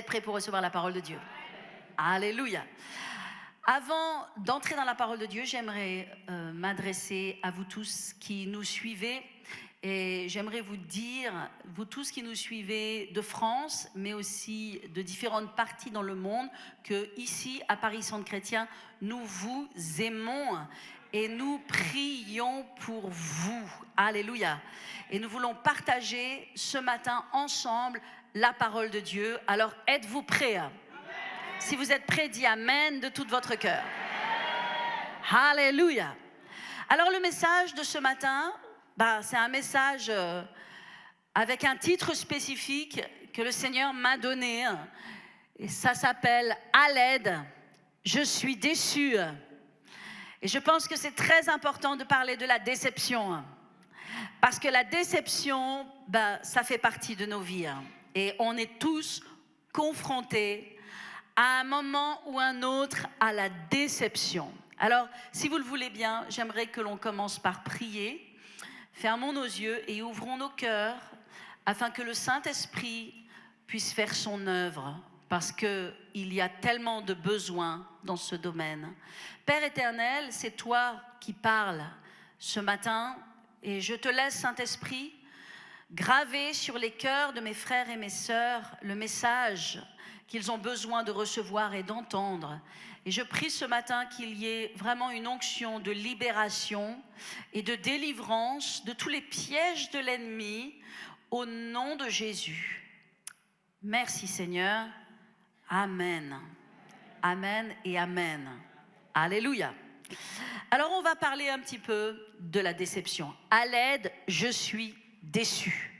prêts pour recevoir la parole de Dieu? Alléluia. Avant d'entrer dans la parole de Dieu, j'aimerais m'adresser à vous tous qui nous suivez. Et j'aimerais vous dire, vous tous qui nous suivez de France, mais aussi de différentes parties dans le monde, que ici, à Paris Centre Chrétien, nous vous aimons et nous prions pour vous. Alléluia. Et nous voulons partager ce matin ensemble la parole de Dieu. Alors, êtes-vous prêts? Si vous êtes prêts, dis Amen de tout votre cœur. Alléluia. Alors, le message de ce matin, c'est un message avec un titre spécifique que le Seigneur m'a donné. Et ça s'appelle « À l'aide, je suis déçu ». Et je pense que c'est très important de parler de la déception. Parce que la déception, ça fait partie de nos vies. Et on est tous confrontés à un moment ou un autre à la déception. Alors, si vous le voulez bien, j'aimerais que l'on commence par prier. Fermons nos yeux et ouvrons nos cœurs afin que le Saint-Esprit puisse faire son œuvre, parce qu'il y a tellement de besoins dans ce domaine. Père éternel, c'est toi qui parles ce matin, et je te laisse, Saint-Esprit, graver sur les cœurs de mes frères et mes sœurs le message qu'ils ont besoin de recevoir et d'entendre. Et je prie ce matin qu'il y ait vraiment une onction de libération et de délivrance de tous les pièges de l'ennemi au nom de Jésus. Merci Seigneur. Amen. Amen et Amen. Alléluia. Alors on va parler un petit peu de la déception. À l'aide, je suis déçu.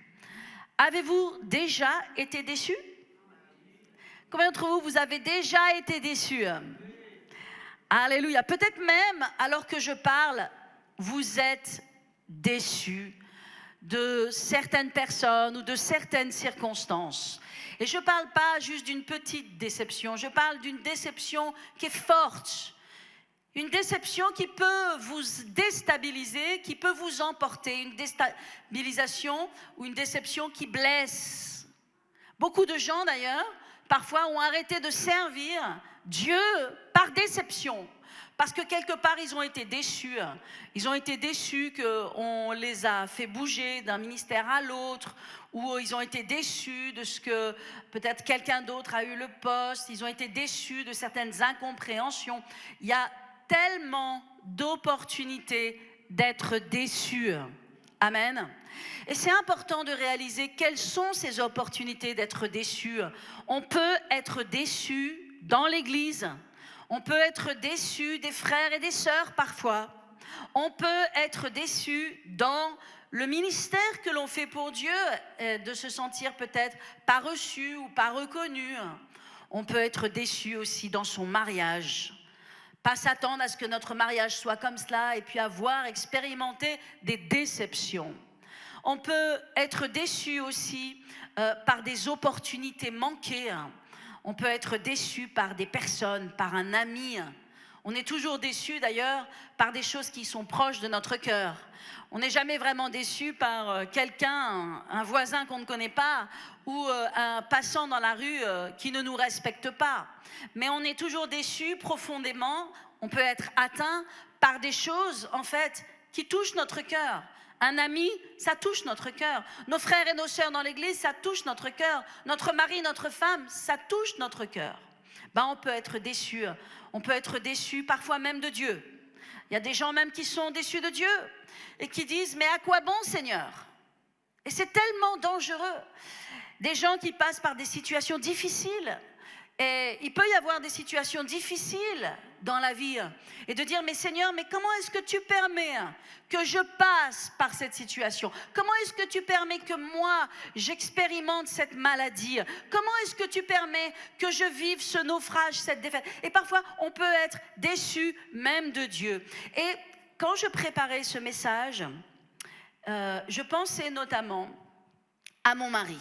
Avez-vous déjà été déçu? Combien d'entre vous, vous avez déjà été déçus? Alléluia. Peut-être même, alors que je parle, vous êtes déçus de certaines personnes ou de certaines circonstances. Et je ne parle pas juste d'une petite déception, je parle d'une déception qui est forte. Une déception qui peut vous déstabiliser, qui peut vous emporter. Une déstabilisation ou une déception qui blesse. Beaucoup de gens d'ailleurs, parfois ont arrêté de servir Dieu par déception. Parce que quelque part, ils ont été déçus. Ils ont été déçus qu'on les a fait bouger d'un ministère à l'autre, ou ils ont été déçus de ce que peut-être quelqu'un d'autre a eu le poste. Ils ont été déçus de certaines incompréhensions. Il y a tellement d'opportunités d'être déçus. Amen. Et c'est important de réaliser quelles sont ces opportunités d'être déçus. On peut être déçu dans l'église. On peut être déçu des frères et des sœurs parfois. On peut être déçu dans le ministère que l'on fait pour Dieu, de se sentir peut-être pas reçu ou pas reconnu. On peut être déçu aussi dans son mariage. Pas s'attendre à ce que notre mariage soit comme cela et puis avoir expérimenté des déceptions. On peut être déçu aussi par des opportunités manquées. On peut être déçu par des personnes, par un ami. On est toujours déçu d'ailleurs par des choses qui sont proches de notre cœur. On n'est jamais vraiment déçu par quelqu'un, un voisin qu'on ne connaît pas ou un passant dans la rue qui ne nous respecte pas. Mais on est toujours déçu profondément, on peut être atteint par des choses en fait qui touchent notre cœur. Un ami, ça touche notre cœur. Nos frères et nos sœurs dans l'église, ça touche notre cœur. Notre mari, notre femme, ça touche notre cœur. On peut être déçu. On peut être déçu parfois même de Dieu. Il y a des gens même qui sont déçus de Dieu et qui disent « Mais à quoi bon, Seigneur ?» Et c'est tellement dangereux. Des gens qui passent par des situations difficiles. Et il peut y avoir des situations difficiles dans la vie. Et de dire « Mais Seigneur, mais comment est-ce que tu permets que je passe par cette situation? Comment est-ce que tu permets que moi, j'expérimente cette maladie? Comment est-ce que tu permets que je vive ce naufrage, cette défaite ?» Et parfois, on peut être déçu même de Dieu. Et quand je préparais ce message, je pensais notamment à mon mari.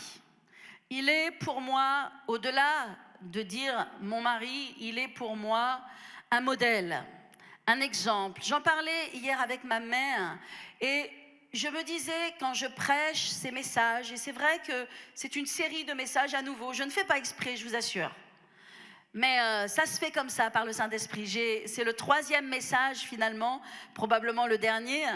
Il est pour moi, au-delà de dire mon mari, il est pour moi un modèle, un exemple. J'en parlais hier avec ma mère et je me disais, quand je prêche ces messages, et c'est vrai que c'est une série de messages à nouveau, je ne fais pas exprès, je vous assure. Mais ça se fait comme ça par le Saint-Esprit. C'est le 3e message finalement, probablement le dernier,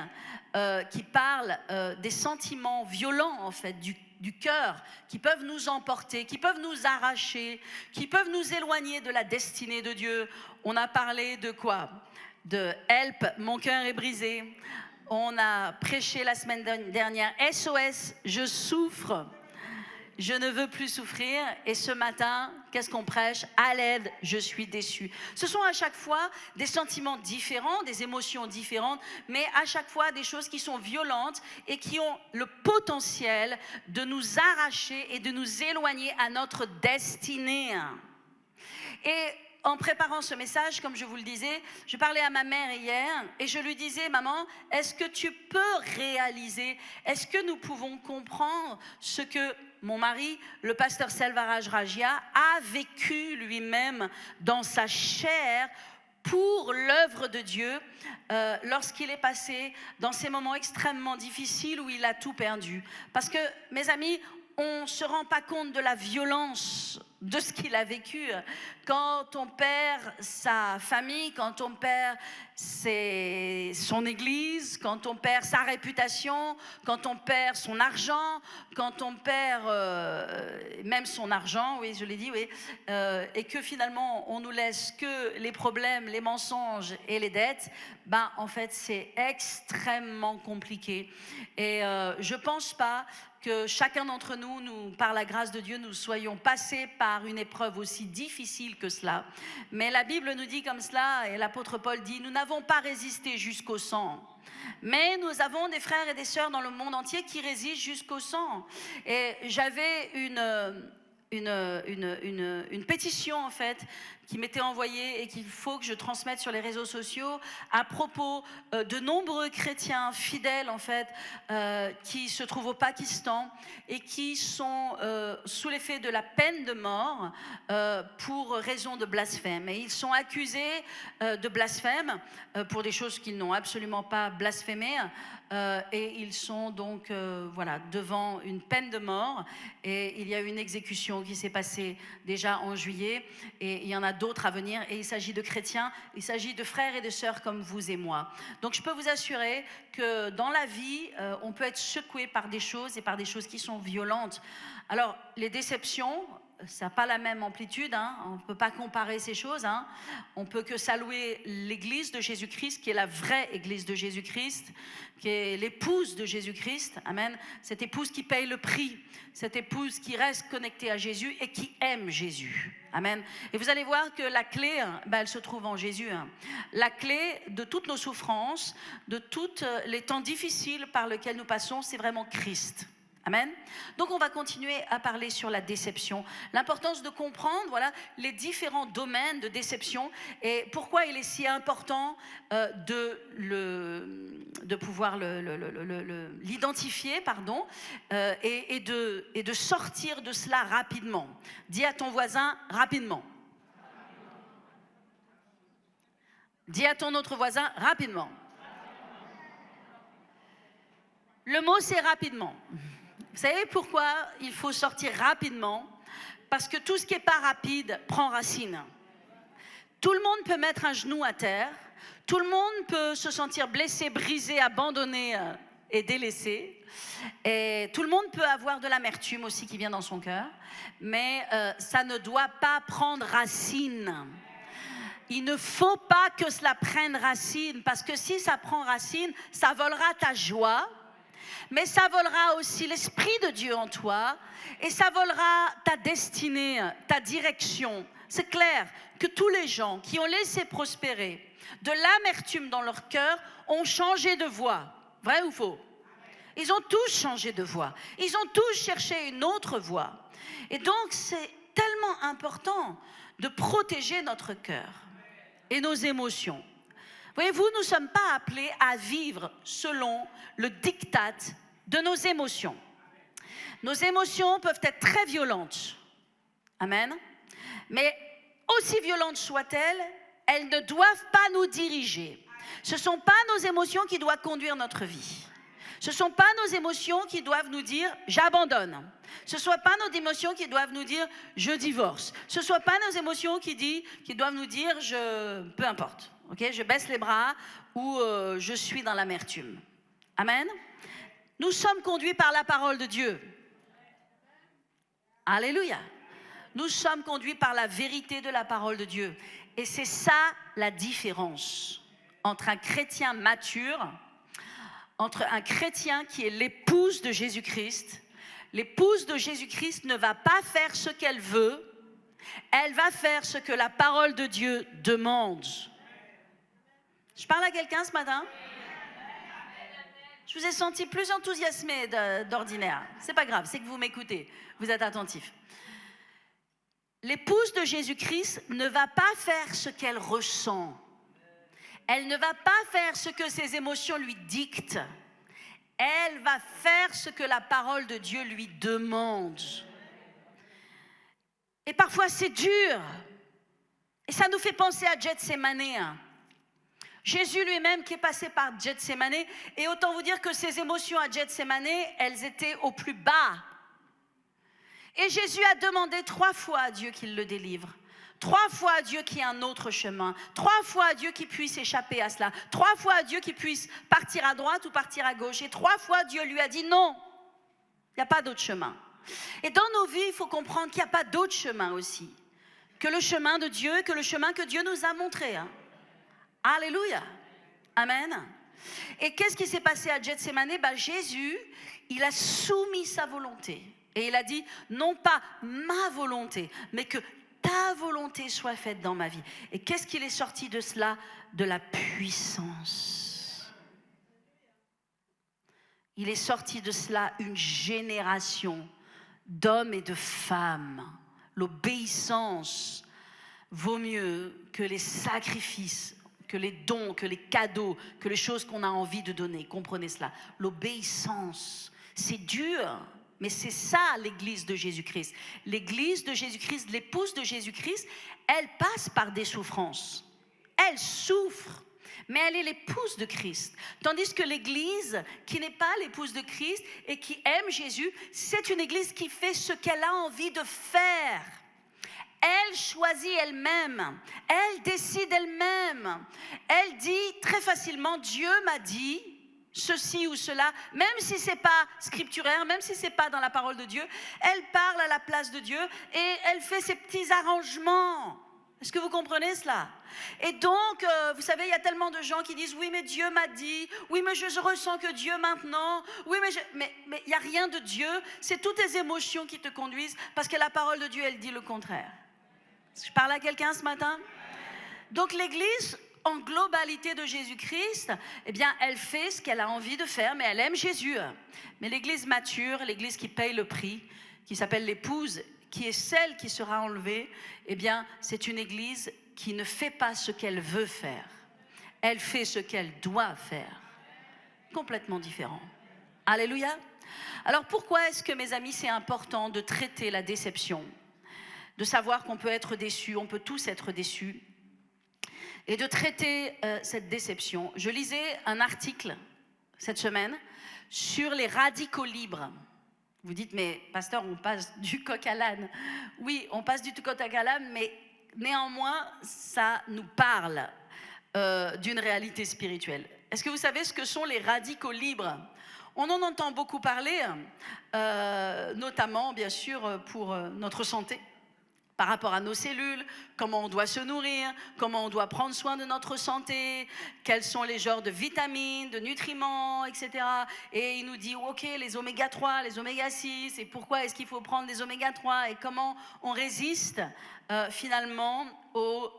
qui parle des sentiments violents en fait du cœur, qui peuvent nous emporter, qui peuvent nous arracher, qui peuvent nous éloigner de la destinée de Dieu. On a parlé de quoi? De Help, mon cœur est brisé. On a prêché la semaine dernière SOS, je souffre. Je ne veux plus souffrir. Et ce matin, qu'est-ce qu'on prêche? À l'aide, je suis déçu. Ce sont à chaque fois des sentiments différents, des émotions différentes, mais à chaque fois des choses qui sont violentes et qui ont le potentiel de nous arracher et de nous éloigner à notre destinée. Et en préparant ce message, comme je vous le disais, je parlais à ma mère hier et je lui disais, maman, est-ce que tu peux réaliser, est-ce que nous pouvons comprendre ce que mon mari, le pasteur Selvaraj Ragia, a vécu lui-même dans sa chair pour l'œuvre de Dieu lorsqu'il est passé dans ces moments extrêmement difficiles où il a tout perdu. Parce que, mes amis, on ne se rend pas compte de la violence de ce qu'il a vécu. Quand on perd sa famille, quand on perd son église, quand on perd sa réputation, quand on perd son argent, quand on perd même son argent, oui, je l'ai dit, oui, et que finalement on nous laisse que les problèmes, les mensonges et les dettes, ben en fait c'est extrêmement compliqué. Et je ne pense pas que chacun d'entre nous, par la grâce de Dieu, nous soyons passés par une épreuve aussi difficile que cela. Mais la Bible nous dit comme cela, et l'apôtre Paul dit, nous n'avons pas résisté jusqu'au sang. Mais nous avons des frères et des sœurs dans le monde entier qui résistent jusqu'au sang. Et j'avais une pétition en fait qui m'était envoyée et qu'il faut que je transmette sur les réseaux sociaux à propos de nombreux chrétiens fidèles en fait qui se trouvent au Pakistan et qui sont sous l'effet de la peine de mort pour raison de blasphème. Et ils sont accusés de blasphème pour des choses qu'ils n'ont absolument pas blasphémées. Et ils sont donc voilà, devant une peine de mort. Et il y a eu une exécution qui s'est passée déjà en juillet. Et il y en a d'autres à venir. Et il s'agit de chrétiens, il s'agit de frères et de sœurs comme vous et moi. Donc je peux vous assurer que dans la vie, on peut être secoué par des choses et par des choses qui sont violentes. Alors les déceptions, ça n'a pas la même amplitude, hein. On ne peut pas comparer ces choses. Hein. On ne peut que saluer l'église de Jésus-Christ, qui est la vraie église de Jésus-Christ, qui est l'épouse de Jésus-Christ. Amen. Cette épouse qui paye le prix, cette épouse qui reste connectée à Jésus et qui aime Jésus. Amen. Et vous allez voir que la clé, elle se trouve en Jésus. La clé de toutes nos souffrances, de tous les temps difficiles par lesquels nous passons, c'est vraiment Christ. Amen. Donc on va continuer à parler sur la déception, l'importance de comprendre voilà, les différents domaines de déception et pourquoi il est si important de pouvoir l'identifier et de sortir de cela rapidement. Dis à ton voisin rapidement. Dis à ton autre voisin rapidement. Le mot c'est rapidement. Vous savez pourquoi il faut sortir rapidement? Parce que tout ce qui n'est pas rapide prend racine. Tout le monde peut mettre un genou à terre, tout le monde peut se sentir blessé, brisé, abandonné et délaissé. Et tout le monde peut avoir de l'amertume aussi qui vient dans son cœur, mais ça ne doit pas prendre racine. Il ne faut pas que cela prenne racine, parce que si ça prend racine, ça volera ta joie, mais ça volera aussi l'Esprit de Dieu en toi et ça volera ta destinée, ta direction. C'est clair que tous les gens qui ont laissé prospérer de l'amertume dans leur cœur ont changé de voie. Vrai ou faux? Ils ont tous changé de voie. Ils ont tous cherché une autre voie. Et donc, c'est tellement important de protéger notre cœur et nos émotions. Voyez-vous, nous ne sommes pas appelés à vivre selon le diktat de nos émotions. Nos émotions peuvent être très violentes. Amen. Mais aussi violentes soient-elles, elles ne doivent pas nous diriger. Ce ne sont pas nos émotions qui doivent conduire notre vie. Ce ne sont pas nos émotions qui doivent nous dire « j'abandonne ». Ce ne sont pas nos émotions qui doivent nous dire « je divorce ». Ce ne sont pas nos émotions qui doivent nous dire « peu importe, okay, je baisse les bras » ou je suis dans l'amertume. Amen. Nous sommes conduits par la parole de Dieu. Alléluia. Nous sommes conduits par la vérité de la parole de Dieu. Et c'est ça la différence entre un chrétien mature, entre un chrétien qui est l'épouse de Jésus-Christ. L'épouse de Jésus-Christ ne va pas faire ce qu'elle veut, elle va faire ce que la parole de Dieu demande. Je parle à quelqu'un ce matin? Je vous ai senti plus enthousiasmé d'ordinaire. C'est pas grave, c'est que vous m'écoutez, vous êtes attentifs. L'épouse de Jésus-Christ ne va pas faire ce qu'elle ressent. Elle ne va pas faire ce que ses émotions lui dictent. Elle va faire ce que la parole de Dieu lui demande. Et parfois c'est dur. Et ça nous fait penser à Gethsémane. Jésus lui-même qui est passé par Gethsémane, et autant vous dire que ses émotions à Gethsémane, elles étaient au plus bas. Et Jésus a demandé 3 fois à Dieu qu'il le délivre. 3 fois à Dieu qu'il y ait un autre chemin. 3 fois à Dieu qu'il puisse échapper à cela. 3 fois à Dieu qu'il puisse partir à droite ou partir à gauche. Et 3 fois Dieu lui a dit non, il n'y a pas d'autre chemin. Et dans nos vies, il faut comprendre qu'il n'y a pas d'autre chemin aussi que le chemin de Dieu, que le chemin que Dieu nous a montré. Alléluia. Amen. Et qu'est-ce qui s'est passé à Gethsémane? Jésus, il a soumis sa volonté. Et il a dit, non pas ma volonté, mais que ta volonté soit faite dans ma vie. Et qu'est-ce qu'il est sorti de cela? De la puissance. Il est sorti de cela une génération d'hommes et de femmes. L'obéissance vaut mieux que les sacrifices, que les dons, que les cadeaux, que les choses qu'on a envie de donner. Comprenez cela. L'obéissance, c'est dur. Mais c'est ça l'église de Jésus-Christ. L'église de Jésus-Christ, l'épouse de Jésus-Christ, elle passe par des souffrances. Elle souffre, mais elle est l'épouse de Christ. Tandis que l'église qui n'est pas l'épouse de Christ et qui aime Jésus, c'est une église qui fait ce qu'elle a envie de faire. Elle choisit elle-même, elle décide elle-même. Elle dit très facilement, Dieu m'a dit ceci ou cela, même si ce n'est pas scripturaire, même si ce n'est pas dans la parole de Dieu, elle parle à la place de Dieu et elle fait ses petits arrangements. Est-ce que vous comprenez cela? Et donc, vous savez, il y a tellement de gens qui disent, oui, mais Dieu m'a dit, oui, mais je ressens que Dieu maintenant, oui, mais il n'y a rien de Dieu, c'est toutes tes émotions qui te conduisent, parce que la parole de Dieu, elle dit le contraire. Est-ce que je parle à quelqu'un ce matin? Donc l'église, en globalité de Jésus-Christ, eh bien, elle fait ce qu'elle a envie de faire, mais elle aime Jésus. Mais l'église mature, l'église qui paye le prix, qui s'appelle l'épouse, qui est celle qui sera enlevée, eh bien, c'est une église qui ne fait pas ce qu'elle veut faire. Elle fait ce qu'elle doit faire. Complètement différent. Alléluia. Alors pourquoi est-ce que, mes amis, c'est important de traiter la déception? De savoir qu'on peut être déçu, on peut tous être déçus. Et de traiter cette déception. Je lisais un article cette semaine sur les radicaux libres. Vous dites, mais pasteur, on passe du coq à l'âne. Oui, on passe du coq à l'âne, mais néanmoins, ça nous parle d'une réalité spirituelle. Est-ce que vous savez ce que sont les radicaux libres? On en entend beaucoup parler, notamment, bien sûr, pour notre santé. Par rapport à nos cellules, comment on doit se nourrir, comment on doit prendre soin de notre santé, quels sont les genres de vitamines, de nutriments, etc. Et il nous dit, ok, les oméga 3, les oméga 6, et pourquoi est-ce qu'il faut prendre les oméga 3 et comment on résiste finalement aux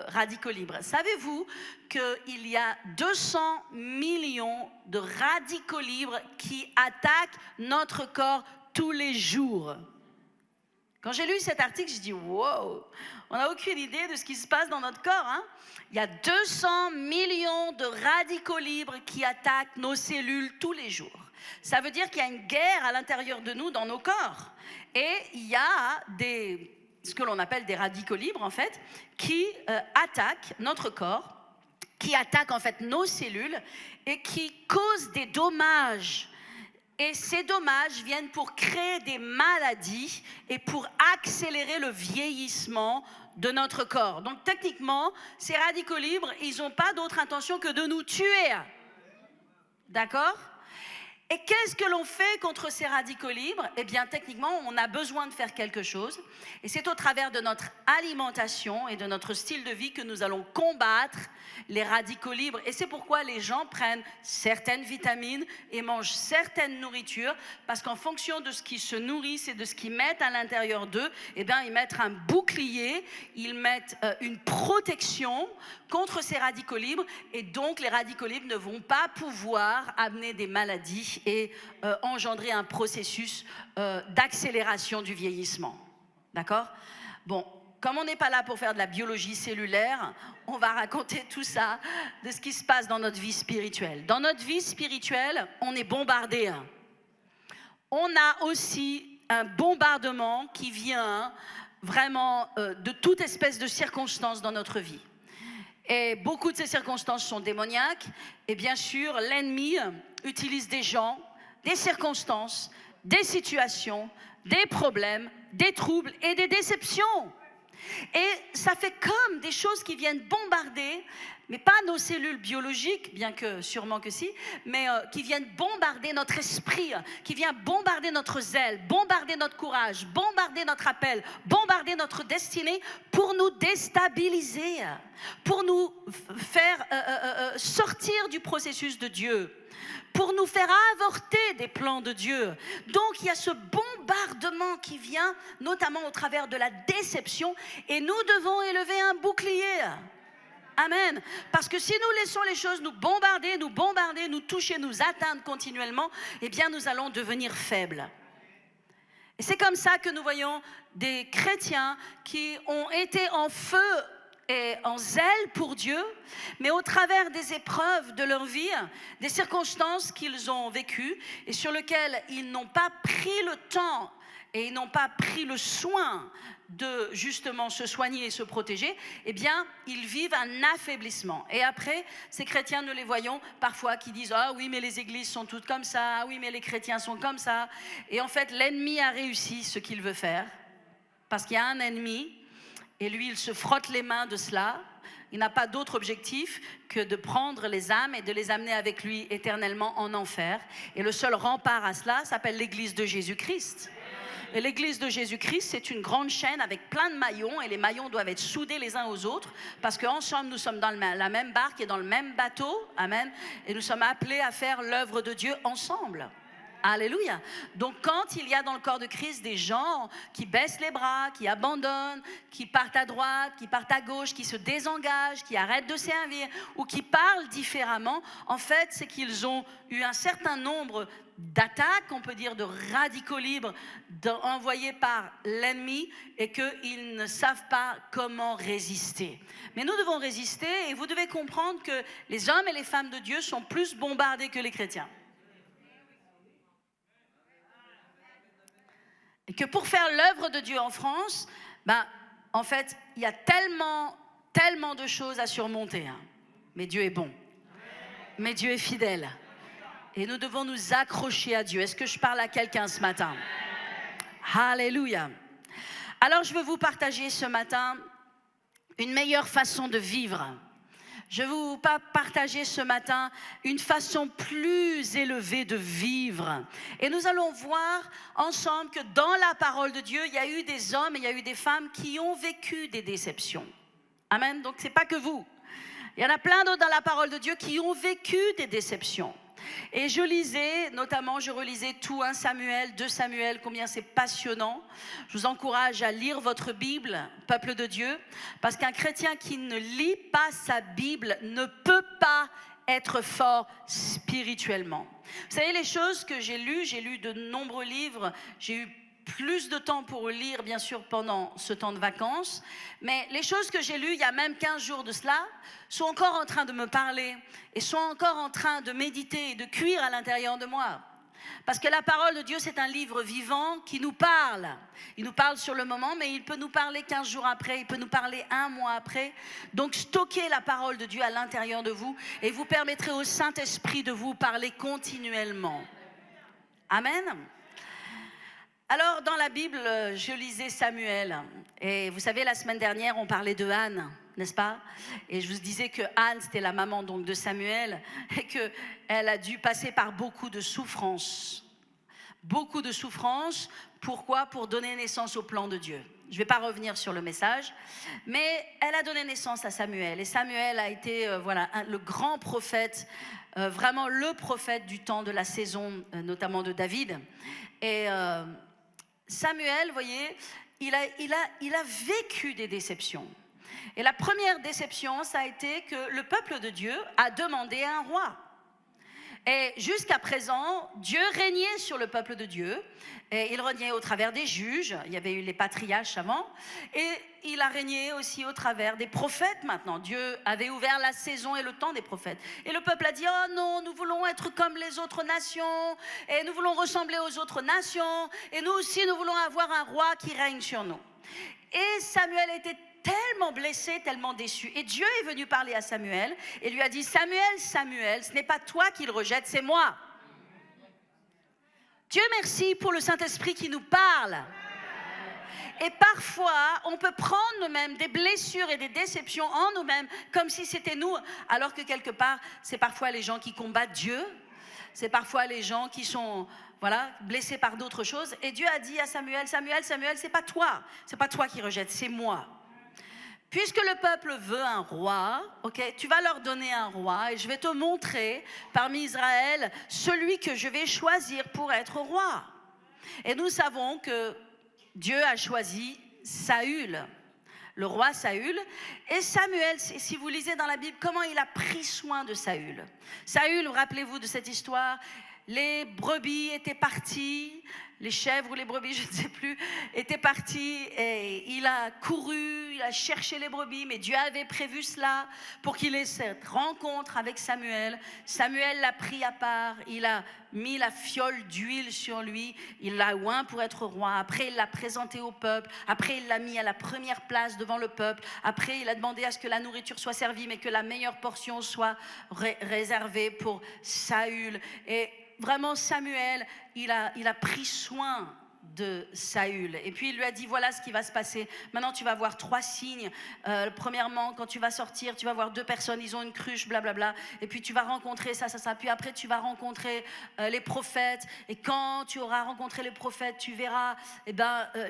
radicaux libres. Savez-vous qu'il y a 200 millions de radicaux libres qui attaquent notre corps tous les jours? Quand j'ai lu cet article, je dis wow, on n'a aucune idée de ce qui se passe dans notre corps. Hein? Il y a 200 millions de radicaux libres qui attaquent nos cellules tous les jours. Ça veut dire qu'il y a une guerre à l'intérieur de nous, dans nos corps. Et il y a ce que l'on appelle des radicaux libres, en fait, qui attaquent notre corps. qui attaquent en fait nos cellules et qui causent des dommages. Et ces dommages viennent pour créer des maladies et pour accélérer le vieillissement de notre corps. Donc techniquement, ces radicaux libres, ils n'ont pas d'autre intention que de nous tuer. D'accord ? Et qu'est-ce que l'on fait contre ces radicaux libres ? Eh bien, techniquement, on a besoin de faire quelque chose. Et c'est au travers de notre alimentation et de notre style de vie que nous allons combattre les radicaux libres. Et c'est pourquoi les gens prennent certaines vitamines et mangent certaines nourritures, parce qu'en fonction de ce qu'ils se nourrissent et de ce qu'ils mettent à l'intérieur d'eux, eh bien, ils mettent un bouclier, ils mettent une protection contre ces radicaux libres. Et donc, les radicaux libres ne vont pas pouvoir amener des maladies et engendrer un processus d'accélération du vieillissement. D'accord ? Bon, comme on n'est pas là pour faire de la biologie cellulaire, on va raconter tout ça de ce qui se passe dans notre vie spirituelle. Dans notre vie spirituelle, on est bombardé. On a aussi un bombardement qui vient vraiment de toute espèce de circonstances dans notre vie. Et beaucoup de ces circonstances sont démoniaques. Et bien sûr, l'ennemi utilise des gens, des circonstances, des situations, des problèmes, des troubles et des déceptions. Et ça fait comme des choses qui viennent bombarder, mais pas nos cellules biologiques, bien que sûrement que si, mais qui viennent bombarder notre esprit, qui viennent bombarder notre zèle, bombarder notre courage, bombarder notre appel, bombarder notre destinée pour nous déstabiliser, pour nous faire sortir du processus de Dieu, pour nous faire avorter des plans de Dieu. Donc il y a ce bombardement qui vient notamment au travers de la déception, et nous devons élever un bouclier. Amen. Parce que si nous laissons les choses nous bombarder, nous toucher, nous atteindre continuellement, eh bien nous allons devenir faibles. Et c'est comme ça que nous voyons des chrétiens qui ont été en feu et en zèle pour Dieu, mais au travers des épreuves de leur vie, des circonstances qu'ils ont vécues et sur lesquelles ils n'ont pas pris le temps et ils n'ont pas pris le soin de justement se soigner et se protéger, eh bien, ils vivent un affaiblissement. Et après, ces chrétiens, nous les voyons parfois qui disent « Ah oui, mais les églises sont toutes comme ça, ah oui, mais les chrétiens sont comme ça. » Et en fait, l'ennemi a réussi ce qu'il veut faire, parce qu'il y a un ennemi, et lui, il se frotte les mains de cela. Il n'a pas d'autre objectif que de prendre les âmes et de les amener avec lui éternellement en enfer. Et le seul rempart à cela s'appelle l'Église de Jésus-Christ. Et l'Église de Jésus-Christ, c'est une grande chaîne avec plein de maillons, et les maillons doivent être soudés les uns aux autres, parce qu'ensemble, nous sommes dans la même barque et dans le même bateau. Amen. Et nous sommes appelés à faire l'œuvre de Dieu ensemble. Alléluia. Donc quand il y a dans le corps de Christ des gens qui baissent les bras, qui abandonnent, qui partent à droite, qui partent à gauche, qui se désengagent, qui arrêtent de servir ou qui parlent différemment, en fait c'est qu'ils ont eu un certain nombre d'attaques, on peut dire de radicaux libres envoyés par l'ennemi, et qu'ils ne savent pas comment résister. Mais nous devons résister, et vous devez comprendre que les hommes et les femmes de Dieu sont plus bombardés que les chrétiens. Et que pour faire l'œuvre de Dieu en France, en fait, il y a tellement de choses à surmonter. Mais Dieu est bon. Mais Dieu est fidèle. Et nous devons nous accrocher à Dieu. Est-ce que je parle à quelqu'un ce matin? Alléluia. Alors, je veux vous partager ce matin une meilleure façon de vivre. Je veux vous partager ce matin une façon plus élevée de vivre. Et nous allons voir ensemble que dans la parole de Dieu, il y a eu des hommes et il y a eu des femmes qui ont vécu des déceptions. Amen. Donc, ce n'est pas que vous. Il y en a plein d'autres dans la parole de Dieu qui ont vécu des déceptions. Et je lisais, notamment je relisais tout 1 Samuel, 2 Samuel, combien c'est passionnant. Je vous encourage à lire votre Bible, peuple de Dieu, parce qu'un chrétien qui ne lit pas sa Bible ne peut pas être fort spirituellement. Vous savez, les choses que j'ai lu de nombreux livres, j'ai eu plus de temps pour lire, bien sûr, pendant ce temps de vacances. Mais les choses que j'ai lues il y a même 15 jours de cela sont encore en train de me parler et sont encore en train de méditer et de cuire à l'intérieur de moi. Parce que la parole de Dieu, c'est un livre vivant qui nous parle. Il nous parle sur le moment, mais il peut nous parler 15 jours après, il peut nous parler un mois après. Donc stockez la parole de Dieu à l'intérieur de vous et vous permettrez au Saint-Esprit de vous parler continuellement. Amen. Alors dans la Bible, je lisais Samuel. Et vous savez, la semaine dernière, on parlait de Anne, n'est-ce pas? Et je vous disais que Anne, c'était la maman donc de Samuel, et qu'elle a dû passer par beaucoup de souffrances. Beaucoup de souffrances. Pourquoi? Pour donner naissance au plan de Dieu. Je ne vais pas revenir sur le message, mais elle a donné naissance à Samuel. Et Samuel a été le grand prophète, vraiment le prophète du temps de la saison, notamment de David. Et Samuel, vous voyez, il a vécu des déceptions. Et la première déception, ça a été que le peuple de Dieu a demandé un roi. Et jusqu'à présent, Dieu régnait sur le peuple de Dieu. Et il régnait au travers des juges. Il y avait eu les patriarches avant. Et il a régné aussi au travers des prophètes maintenant. Dieu avait ouvert la saison et le temps des prophètes. Et le peuple a dit, oh non, nous voulons être comme les autres nations. Et nous voulons ressembler aux autres nations. Et nous aussi, nous voulons avoir un roi qui règne sur nous. Et Samuel était tellement blessé, tellement déçu. Et Dieu est venu parler à Samuel et lui a dit, Samuel, Samuel, ce n'est pas toi qui le rejette, c'est moi. Dieu merci pour le Saint-Esprit qui nous parle. Et parfois, on peut prendre nous-mêmes des blessures et des déceptions en nous-mêmes comme si c'était nous, alors que quelque part, c'est parfois les gens qui combattent Dieu, c'est parfois les gens qui sont blessés par d'autres choses. Et Dieu a dit à Samuel, Samuel, Samuel, c'est pas toi qui rejette, c'est moi. Puisque le peuple veut un roi, tu vas leur donner un roi et je vais te montrer parmi Israël celui que je vais choisir pour être roi. Et nous savons que Dieu a choisi Saül, le roi Saül. Et Samuel, si vous lisez dans la Bible, comment il a pris soin de Saül. Saül, rappelez-vous de cette histoire, les brebis étaient parties, les chèvres ou les brebis, je ne sais plus, étaient parties et il a couru, il a cherché les brebis, mais Dieu avait prévu cela pour qu'il ait cette rencontre avec Samuel. Samuel l'a pris à part, il a mis la fiole d'huile sur lui, il l'a oint pour être roi, après il l'a présenté au peuple, après il l'a mis à la première place devant le peuple, après il a demandé à ce que la nourriture soit servie, mais que la meilleure portion soit réservée pour Saül. Et vraiment, Samuel, il a pris soin de Saül. Et puis, il lui a dit, voilà ce qui va se passer. Maintenant, tu vas voir 3 signes. Premièrement, quand tu vas sortir, tu vas voir 2 personnes, ils ont une cruche, blablabla. Et puis, tu vas rencontrer ça. Puis après, tu vas rencontrer les prophètes. Et quand tu auras rencontré les prophètes, tu verras,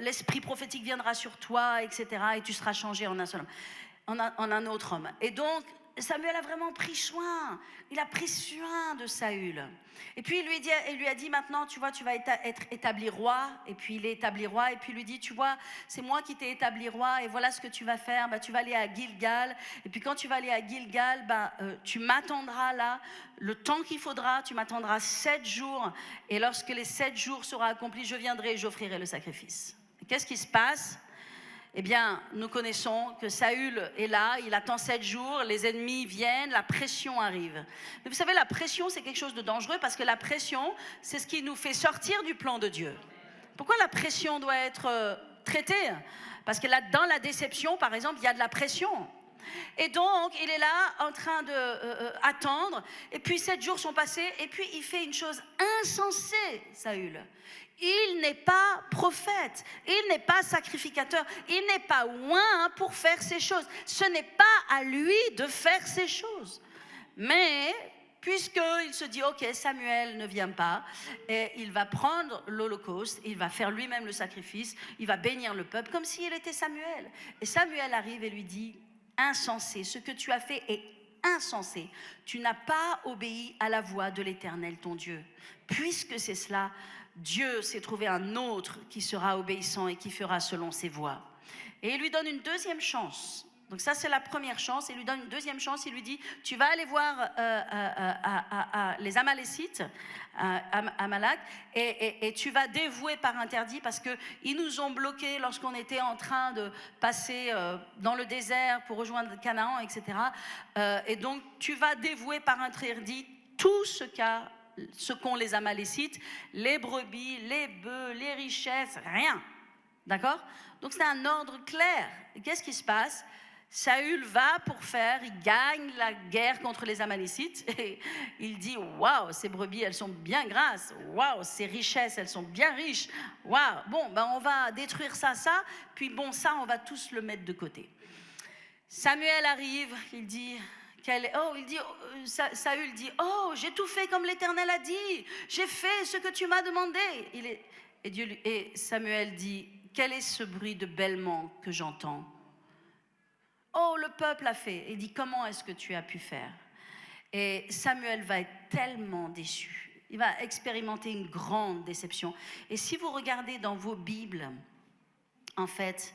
l'esprit prophétique viendra sur toi, etc. Et tu seras changé en un seul homme, en un autre homme. Et donc, Samuel a vraiment pris soin. Il a pris soin de Saül. Et puis il lui a dit, maintenant, tu vois, tu vas être établi roi. Et puis il est établi roi. Et puis il lui dit, tu vois, c'est moi qui t'ai établi roi. Et voilà ce que tu vas faire. Tu vas aller à Gilgal. Et puis quand tu vas aller à Gilgal, tu m'attendras là. Le temps qu'il faudra, tu m'attendras 7 jours. Et lorsque les 7 jours seront accomplis, je viendrai et j'offrirai le sacrifice. Et qu'est-ce qui se passe ? Eh bien, nous connaissons que Saül est là, il attend 7 jours, les ennemis viennent, la pression arrive. Mais vous savez, la pression, c'est quelque chose de dangereux parce que la pression, c'est ce qui nous fait sortir du plan de Dieu. Pourquoi la pression doit être traitée? Parce que là, dans la déception, par exemple, il y a de la pression. Et donc, il est là en train d'attendre. Et puis, 7 jours sont passés. Et puis, il fait une chose insensée, Saül. Il n'est pas prophète, il n'est pas sacrificateur, il n'est pas oint pour faire ces choses. Ce n'est pas à lui de faire ces choses. Mais, puisqu'il se dit, ok, Samuel ne vient pas, et il va prendre l'Holocauste, il va faire lui-même le sacrifice, il va bénir le peuple comme s'il était Samuel. Et Samuel arrive et lui dit, insensé, ce que tu as fait est insensé. Tu n'as pas obéi à la voix de l'Éternel, ton Dieu. Puisque c'est cela, Dieu s'est trouvé un autre qui sera obéissant et qui fera selon ses voies. Et il lui donne une deuxième chance. Donc ça, c'est la première chance. Il lui donne une deuxième chance. Il lui dit, tu vas aller voir les Amalécites, Amalek, et tu vas dévouer par interdit parce qu'ils nous ont bloqués lorsqu'on était en train de passer dans le désert pour rejoindre Canaan, etc. Et donc, tu vas dévouer par interdit tout ce qu'a ce qu'ont les Amalécites, les brebis, les bœufs, les richesses, rien. D'accord? Donc c'est un ordre clair. Et qu'est-ce qui se passe? Saül va il gagne la guerre contre les Amalécites et il dit waouh, ces brebis elles sont bien grasses, waouh, ces richesses elles sont bien riches, waouh, bon ben on va détruire ça, puis bon ça on va tous le mettre de côté. Samuel arrive, il dit Saül dit oh j'ai tout fait comme l'Éternel a dit, j'ai fait ce que tu m'as demandé. Et Samuel dit quel est ce bruit de bêlement que j'entends? Oh, le peuple a fait. Il dit, comment est-ce que tu as pu faire? Et Samuel va être tellement déçu. Il va expérimenter une grande déception. Et si vous regardez dans vos Bibles, en fait,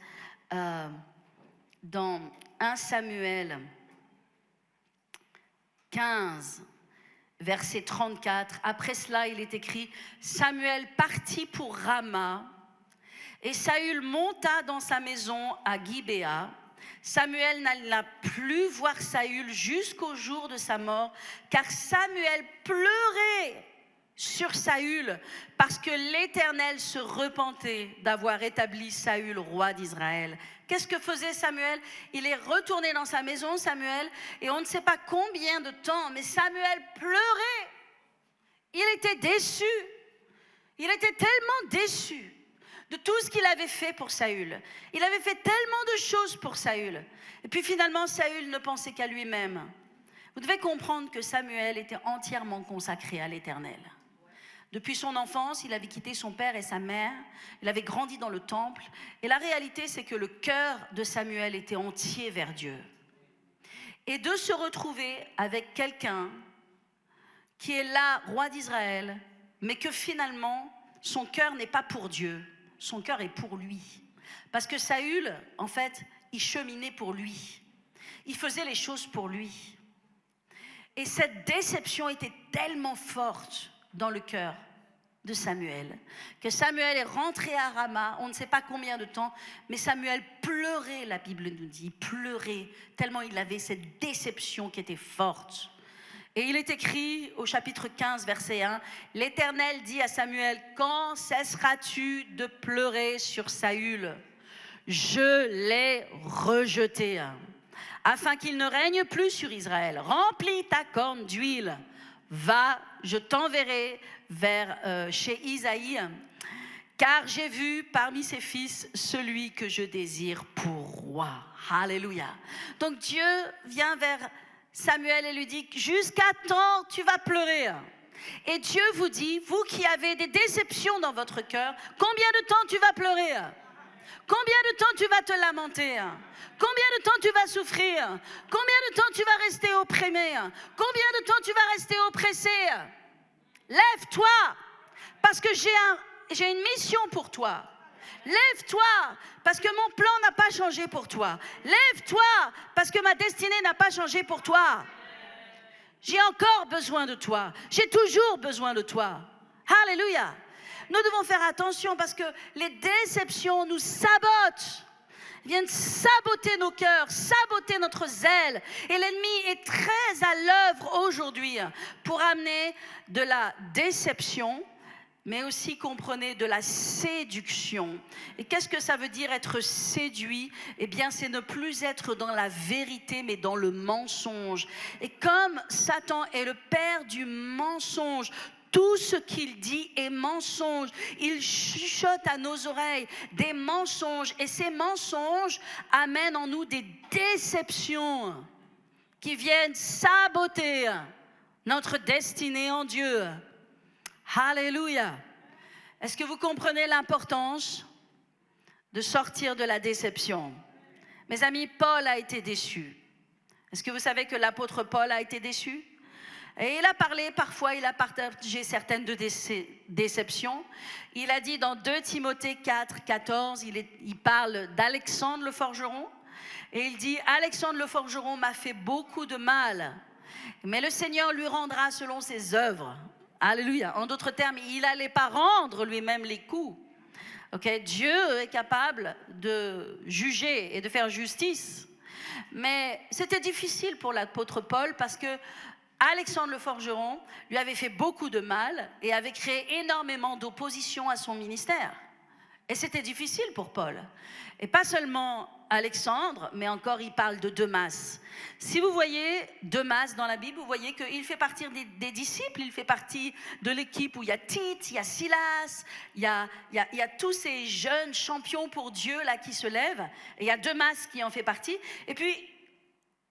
dans 1 Samuel 15, verset 34, après cela, il est écrit, Samuel partit pour Rama, et Saül monta dans sa maison à Gibéa. Samuel n'alla plus voir Saül jusqu'au jour de sa mort, car Samuel pleurait sur Saül parce que l'Éternel se repentait d'avoir établi Saül roi d'Israël. Qu'est-ce que faisait Samuel? Il est retourné dans sa maison, Samuel, et on ne sait pas combien de temps, mais Samuel pleurait. Il était déçu. Il était tellement déçu de tout ce qu'il avait fait pour Saül. Il avait fait tellement de choses pour Saül. Et puis finalement, Saül ne pensait qu'à lui-même. Vous devez comprendre que Samuel était entièrement consacré à l'Éternel. Depuis son enfance, il avait quitté son père et sa mère. Il avait grandi dans le temple. Et la réalité, c'est que le cœur de Samuel était entier vers Dieu. Et de se retrouver avec quelqu'un qui est là, roi d'Israël, mais que finalement, son cœur n'est pas pour Dieu. Son cœur est pour lui. Parce que Saül, en fait, il cheminait pour lui. Il faisait les choses pour lui. Et cette déception était tellement forte dans le cœur de Samuel, que Samuel est rentré à Rama, on ne sait pas combien de temps, mais Samuel pleurait, la Bible nous dit, pleurait, tellement il avait cette déception qui était forte. Et il est écrit au chapitre 15, verset 1, « L'Éternel dit à Samuel, quand cesseras-tu de pleurer sur Saül? Je l'ai rejeté, afin qu'il ne règne plus sur Israël. Remplis ta corne d'huile, va, je t'enverrai chez Isaïe, car j'ai vu parmi ses fils celui que je désire pour roi. » Alléluia. Donc Dieu vient vers Samuel et lui dit, jusqu'à quand tu vas pleurer? Et Dieu vous dit, vous qui avez des déceptions dans votre cœur, combien de temps tu vas pleurer? Combien de temps tu vas te lamenter? Combien de temps tu vas souffrir? Combien de temps tu vas rester opprimé? Combien de temps tu vas rester oppressé? Lève-toi, parce que j'ai une mission pour toi. Lève-toi, parce que mon plan n'a pas changé pour toi. Lève-toi, parce que ma destinée n'a pas changé pour toi. J'ai encore besoin de toi. J'ai toujours besoin de toi. Alléluia. Nous devons faire attention parce que les déceptions nous sabotent. Viennent saboter nos cœurs, saboter notre zèle. Et l'ennemi est très à l'œuvre aujourd'hui pour amener de la déception, mais aussi, comprenez, de la séduction. Et qu'est-ce que ça veut dire être séduit? Eh bien, c'est ne plus être dans la vérité, mais dans le mensonge. Et comme Satan est le père du mensonge, tout ce qu'il dit est mensonge. Il chuchote à nos oreilles des mensonges. Et ces mensonges amènent en nous des déceptions qui viennent saboter notre destinée en Dieu. Alléluia. Est-ce que vous comprenez l'importance de sortir de la déception? Mes amis, Paul a été déçu. Est-ce que vous savez que l'apôtre Paul a été déçu? Et il a parlé, parfois il a partagé certaines de déceptions. Il a dit dans 2 Timothée 4, 14, il parle d'Alexandre le forgeron. Et il dit, Alexandre le forgeron m'a fait beaucoup de mal, mais le Seigneur lui rendra selon ses œuvres. Alléluia. En d'autres termes, il n'allait pas rendre lui-même les coups. Okay? Dieu est capable de juger et de faire justice. Mais c'était difficile pour l'apôtre Paul parce que Alexandre le forgeron lui avait fait beaucoup de mal et avait créé énormément d'opposition à son ministère. Et c'était difficile pour Paul. Et pas seulement Alexandre, mais encore il parle de Demas. Si vous voyez Demas dans la Bible, vous voyez qu'il fait partie des disciples, il fait partie de l'équipe où il y a Tite, il y a Silas, il y a tous ces jeunes champions pour Dieu là qui se lèvent. Et il y a Demas qui en fait partie. Et puis,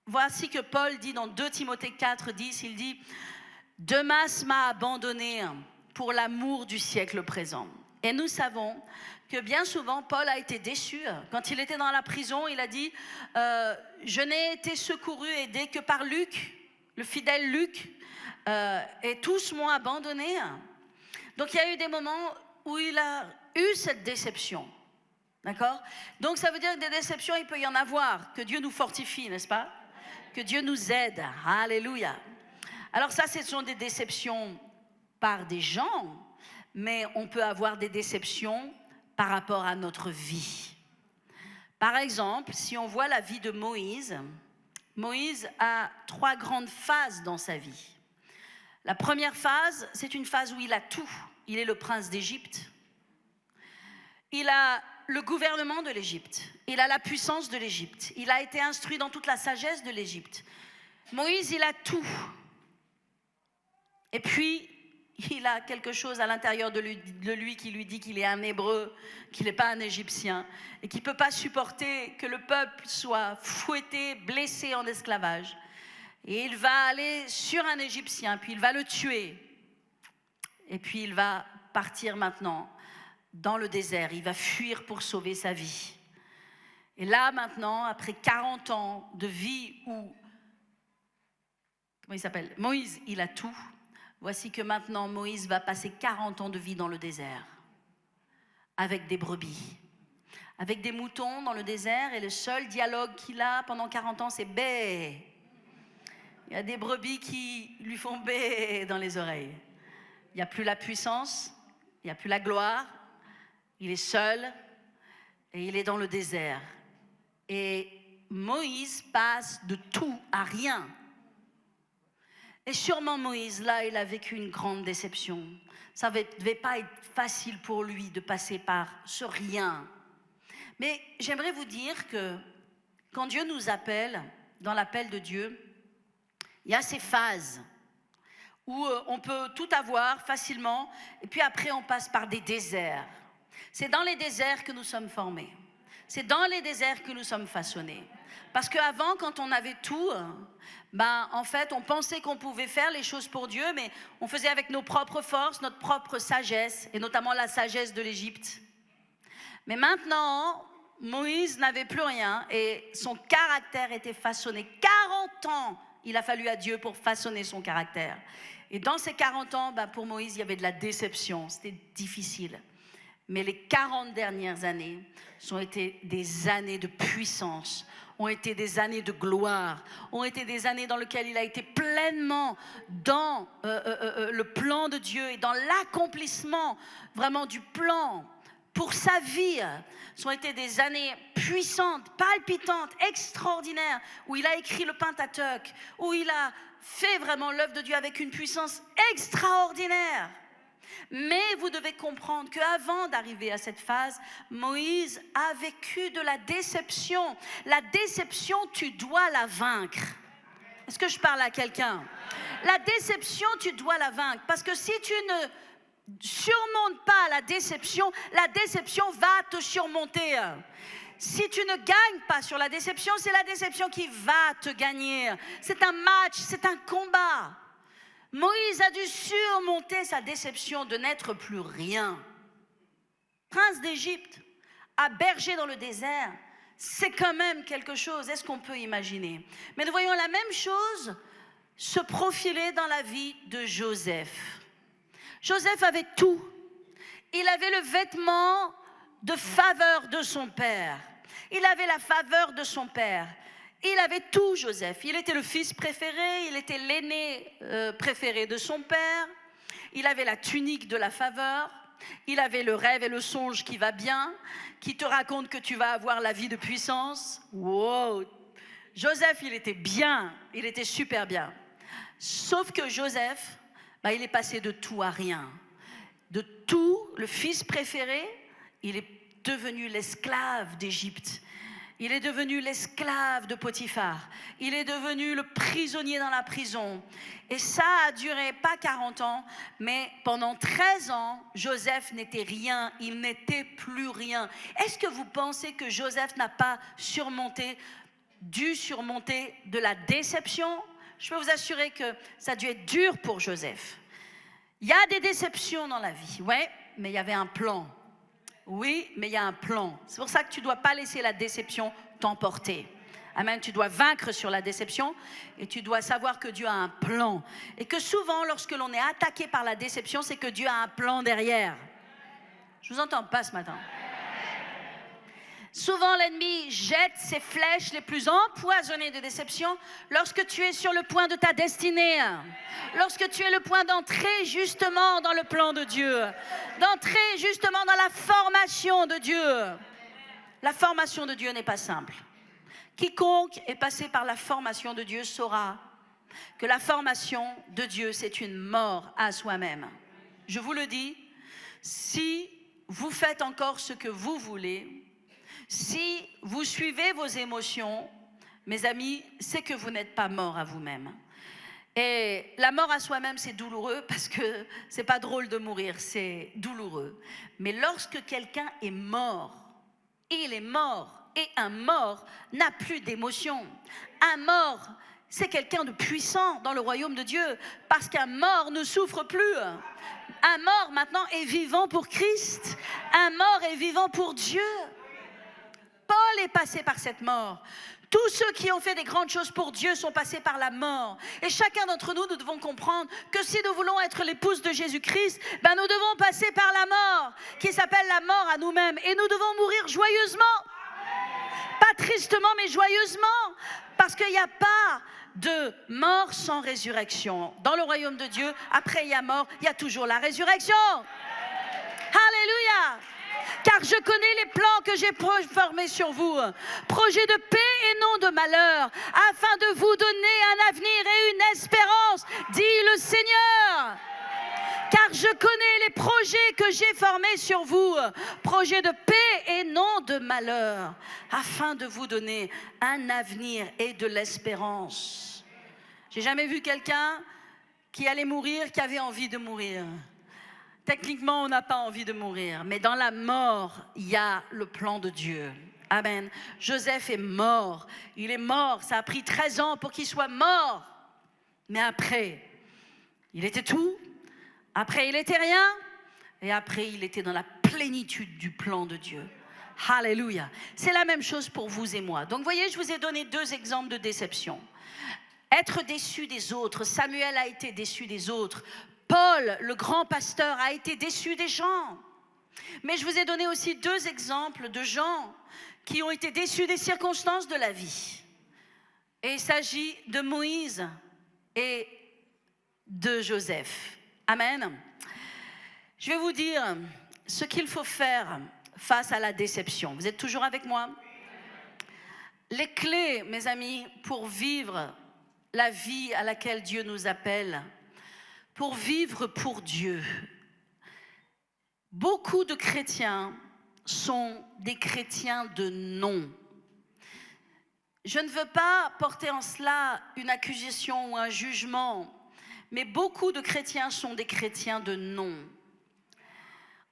voici que Paul dit dans 2 Timothée 4, 10, il dit « Demas m'a abandonné pour l'amour du siècle présent. » Et nous savons que bien souvent, Paul a été déçu. Quand il était dans la prison, il a dit « Je n'ai été secouru, aidé que par Luc, le fidèle Luc, et tous m'ont abandonné. » Donc il y a eu des moments où il a eu cette déception. D'accord ? Donc ça veut dire que des déceptions, il peut y en avoir. Que Dieu nous fortifie, n'est-ce pas ? Que Dieu nous aide. Alléluia. Alors ça, ce sont des déceptions par des gens, mais on peut avoir des déceptions par rapport à notre vie. Par exemple, si on voit la vie de Moïse, Moïse a 3 grandes phases dans sa vie. La première phase, c'est une phase où il a tout. Il est le prince d'Égypte. Il a le gouvernement de l'Égypte. Il a la puissance de l'Égypte. Il a été instruit dans toute la sagesse de l'Égypte. Moïse, il a tout. Et puis, il a quelque chose à l'intérieur de lui qui lui dit qu'il est un Hébreu, qu'il n'est pas un Égyptien, et qu'il ne peut pas supporter que le peuple soit fouetté, blessé en esclavage. Et il va aller sur un Égyptien, puis il va le tuer. Et puis il va partir maintenant dans le désert. Il va fuir pour sauver sa vie. Et là maintenant, après 40 ans de vie où, comment il s'appelle ? Moïse, il a tout. Voici que maintenant, Moïse va passer 40 ans de vie dans le désert, avec des brebis, avec des moutons dans le désert, et le seul dialogue qu'il a pendant 40 ans, c'est « bé ». Il y a des brebis qui lui font « bé » dans les oreilles. Il n'y a plus la puissance, il n'y a plus la gloire, il est seul, et il est dans le désert. Et Moïse passe de tout à rien. Et sûrement Moïse, là, il a vécu une grande déception. Ça ne devait pas être facile pour lui de passer par ce rien. Mais j'aimerais vous dire que quand Dieu nous appelle, dans l'appel de Dieu, il y a ces phases où on peut tout avoir facilement, et puis après on passe par des déserts. C'est dans les déserts que nous sommes formés. C'est dans les déserts que nous sommes façonnés. Parce qu'avant, quand on avait tout, en fait, on pensait qu'on pouvait faire les choses pour Dieu, mais on faisait avec nos propres forces, notre propre sagesse, et notamment la sagesse de l'Égypte. Mais maintenant, Moïse n'avait plus rien, et son caractère était façonné. 40 ans, il a fallu à Dieu pour façonner son caractère. Et dans ces 40 ans, pour Moïse, il y avait de la déception, c'était difficile. Mais les 40 dernières années ont été des années de puissance, ont été des années de gloire, ont été des années dans lesquelles il a été pleinement dans le plan de Dieu et dans l'accomplissement vraiment du plan pour sa vie. Ce ont été des années puissantes, palpitantes, extraordinaires, où il a écrit le Pentateuque, où il a fait vraiment l'œuvre de Dieu avec une puissance extraordinaire. Mais vous devez comprendre qu'avant d'arriver à cette phase, Moïse a vécu de la déception. La déception, tu dois la vaincre. Est-ce que je parle à quelqu'un ? La déception, tu dois la vaincre. Parce que si tu ne surmontes pas la déception va te surmonter. Si tu ne gagnes pas sur la déception, c'est la déception qui va te gagner. C'est un match, c'est un combat. Moïse a dû surmonter sa déception de n'être plus rien. Prince d'Égypte, à berger dans le désert, c'est quand même quelque chose. Est-ce qu'on peut imaginer ? Mais nous voyons la même chose se profiler dans la vie de Joseph. Joseph avait tout. Il avait le vêtement de faveur de son père. Il avait la faveur de son père. Il avait tout, Joseph. Il était le fils préféré, il était l'aîné préféré de son père. Il avait la tunique de la faveur. Il avait le rêve et le songe qui va bien, qui te raconte que tu vas avoir la vie de puissance. Wow! Joseph, il était bien, il était super bien. Sauf que Joseph, il est passé de tout à rien. De tout, le fils préféré, il est devenu l'esclave d'Égypte. Il est devenu l'esclave de Potiphar. Il est devenu le prisonnier dans la prison. Et ça a duré pas 40 ans, mais pendant 13 ans, Joseph n'était rien. Il n'était plus rien. Est-ce que vous pensez que Joseph n'a pas dû surmonter de la déception? Je peux vous assurer que ça a dû être dur pour Joseph. Il y a des déceptions dans la vie, ouais, mais il y avait un plan. Oui, mais il y a un plan. C'est pour ça que tu ne dois pas laisser la déception t'emporter. Amen. Tu dois vaincre sur la déception et tu dois savoir que Dieu a un plan. Et que souvent, lorsque l'on est attaqué par la déception, c'est que Dieu a un plan derrière. Je ne vous entends pas ce matin. Souvent, l'ennemi jette ses flèches les plus empoisonnées de déception lorsque tu es sur le point de ta destinée, lorsque tu es le point d'entrer justement dans le plan de Dieu, d'entrer justement dans la formation de Dieu. La formation de Dieu n'est pas simple. Quiconque est passé par la formation de Dieu saura que la formation de Dieu, c'est une mort à soi-même. Je vous le dis, si vous faites encore ce que vous voulez, si vous suivez vos émotions, mes amis, c'est que vous n'êtes pas mort à vous-même. Et la mort à soi-même, c'est douloureux parce que c'est pas drôle de mourir, c'est douloureux. Mais lorsque quelqu'un est mort, il est mort. Et un mort n'a plus d'émotion. Un mort, c'est quelqu'un de puissant dans le royaume de Dieu parce qu'un mort ne souffre plus. Un mort maintenant est vivant pour Christ. Un mort est vivant pour Dieu. Paul est passé par cette mort. Tous ceux qui ont fait des grandes choses pour Dieu sont passés par la mort. Et chacun d'entre nous, nous devons comprendre que si nous voulons être l'épouse de Jésus-Christ, nous devons passer par la mort, qui s'appelle la mort à nous-mêmes. Et nous devons mourir joyeusement. Pas tristement, mais joyeusement. Parce qu'il n'y a pas de mort sans résurrection. Dans le royaume de Dieu, après il y a mort, il y a toujours la résurrection. Alléluia. Car je connais les plans que j'ai formés sur vous, projets de paix et non de malheur, afin de vous donner un avenir et une espérance, dit le Seigneur. Car je connais les projets que j'ai formés sur vous, projets de paix et non de malheur, afin de vous donner un avenir et de l'espérance. J'ai jamais vu quelqu'un qui allait mourir, qui avait envie de mourir. Techniquement, on n'a pas envie de mourir, mais dans la mort, il y a le plan de Dieu. Amen. Joseph est mort. Il est mort. Ça a pris 13 ans pour qu'il soit mort. Mais après, il était tout. Après, il était rien. Et après, il était dans la plénitude du plan de Dieu. Alléluia. C'est la même chose pour vous et moi. Donc, vous voyez, je vous ai donné 2 exemples de déception. Être déçu des autres. Samuel a été déçu des autres. Paul, le grand pasteur, a été déçu des gens. Mais je vous ai donné aussi 2 exemples de gens qui ont été déçus des circonstances de la vie. Et il s'agit de Moïse et de Joseph. Amen. Je vais vous dire ce qu'il faut faire face à la déception. Vous êtes toujours avec moi? Les clés, mes amis, pour vivre la vie à laquelle Dieu nous appelle, pour vivre pour Dieu. Beaucoup de chrétiens sont des chrétiens de non. Je ne veux pas porter en cela une accusation ou un jugement, mais beaucoup de chrétiens sont des chrétiens de non.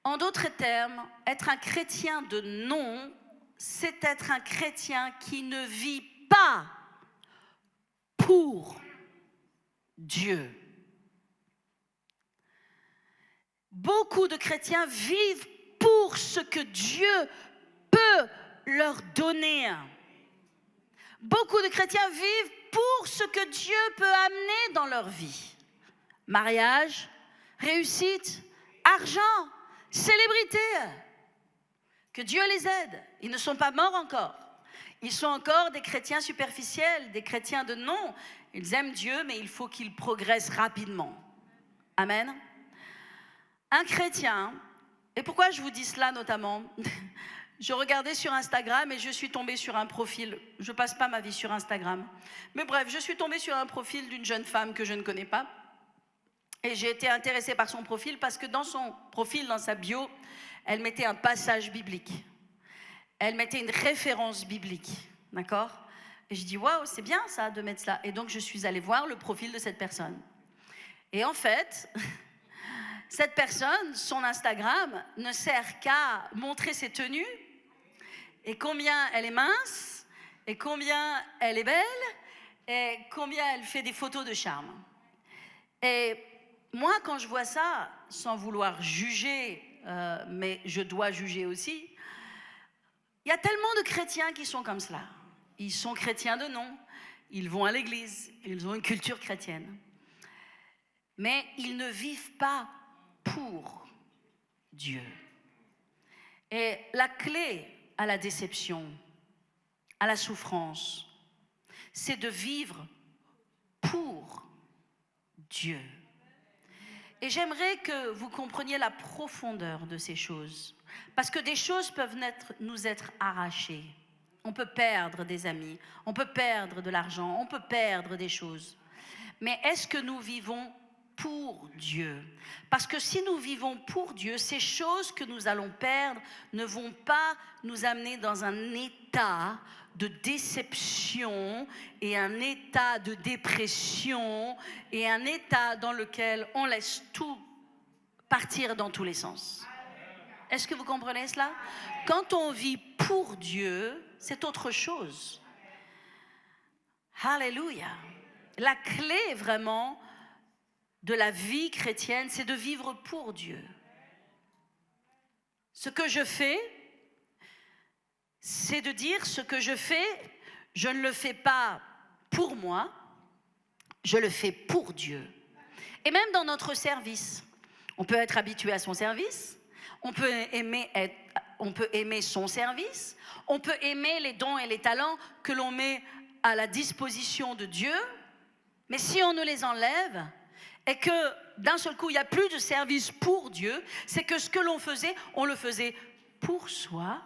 En d'autres termes, être un chrétien de non, c'est être un chrétien qui ne vit pas pour Dieu. Beaucoup de chrétiens vivent pour ce que Dieu peut leur donner. Beaucoup de chrétiens vivent pour ce que Dieu peut amener dans leur vie. Mariage, réussite, argent, célébrité. Que Dieu les aide. Ils ne sont pas morts encore. Ils sont encore des chrétiens superficiels, des chrétiens de non. Ils aiment Dieu, mais il faut qu'ils progressent rapidement. Amen. Un chrétien, et pourquoi je vous dis cela notamment? Je regardais sur Instagram et je suis tombée sur un profil. Je passe pas ma vie sur Instagram. Mais bref, je suis tombée sur un profil d'une jeune femme que je ne connais pas. Et j'ai été intéressée par son profil parce que dans son profil, dans sa bio, elle mettait un passage biblique. Elle mettait une référence biblique. D'accord ? Et je dis, waouh, c'est bien ça de mettre cela. Et donc, je suis allée voir le profil de cette personne. Et en fait, cette personne, son Instagram, ne sert qu'à montrer ses tenues et combien elle est mince, et combien elle est belle, et combien elle fait des photos de charme. Et moi, quand je vois ça, sans vouloir juger, mais je dois juger aussi, il y a tellement de chrétiens qui sont comme cela. Ils sont chrétiens de nom, ils vont à l'église, ils ont une culture chrétienne. Mais ils ne vivent pas pour Dieu. Et la clé à la déception, à la souffrance, c'est de vivre pour Dieu. Et j'aimerais que vous compreniez la profondeur de ces choses. Parce que des choses peuvent nous être arrachées. On peut perdre des amis, on peut perdre de l'argent, on peut perdre des choses. Mais est-ce que nous vivons pour Dieu? Parce que si nous vivons pour Dieu, ces choses que nous allons perdre ne vont pas nous amener dans un état de déception et un état de dépression et un état dans lequel on laisse tout partir dans tous les sens. Est-ce que vous comprenez cela? Quand on vit pour Dieu, c'est autre chose. Alléluia. La clé vraiment de la vie chrétienne, c'est de vivre pour Dieu. Ce que je fais, c'est de dire ce que je fais, je ne le fais pas pour moi, je le fais pour Dieu. Et même dans notre service, on peut être habitué à son service, on peut aimer son service, on peut aimer les dons et les talents que l'on met à la disposition de Dieu, mais si on nous les enlève, et que d'un seul coup, il n'y a plus de service pour Dieu, c'est que ce que l'on faisait, on le faisait pour soi,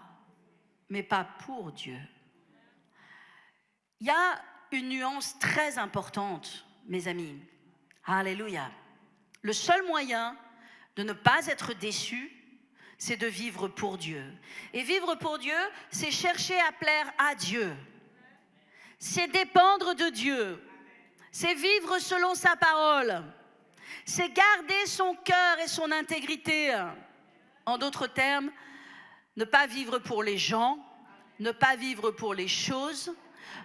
mais pas pour Dieu. Il y a une nuance très importante, mes amis. Alléluia. Le seul moyen de ne pas être déçu, c'est de vivre pour Dieu. Et vivre pour Dieu, c'est chercher à plaire à Dieu. C'est dépendre de Dieu. C'est vivre selon sa parole. C'est garder son cœur et son intégrité. En d'autres termes, ne pas vivre pour les gens, ne pas vivre pour les choses,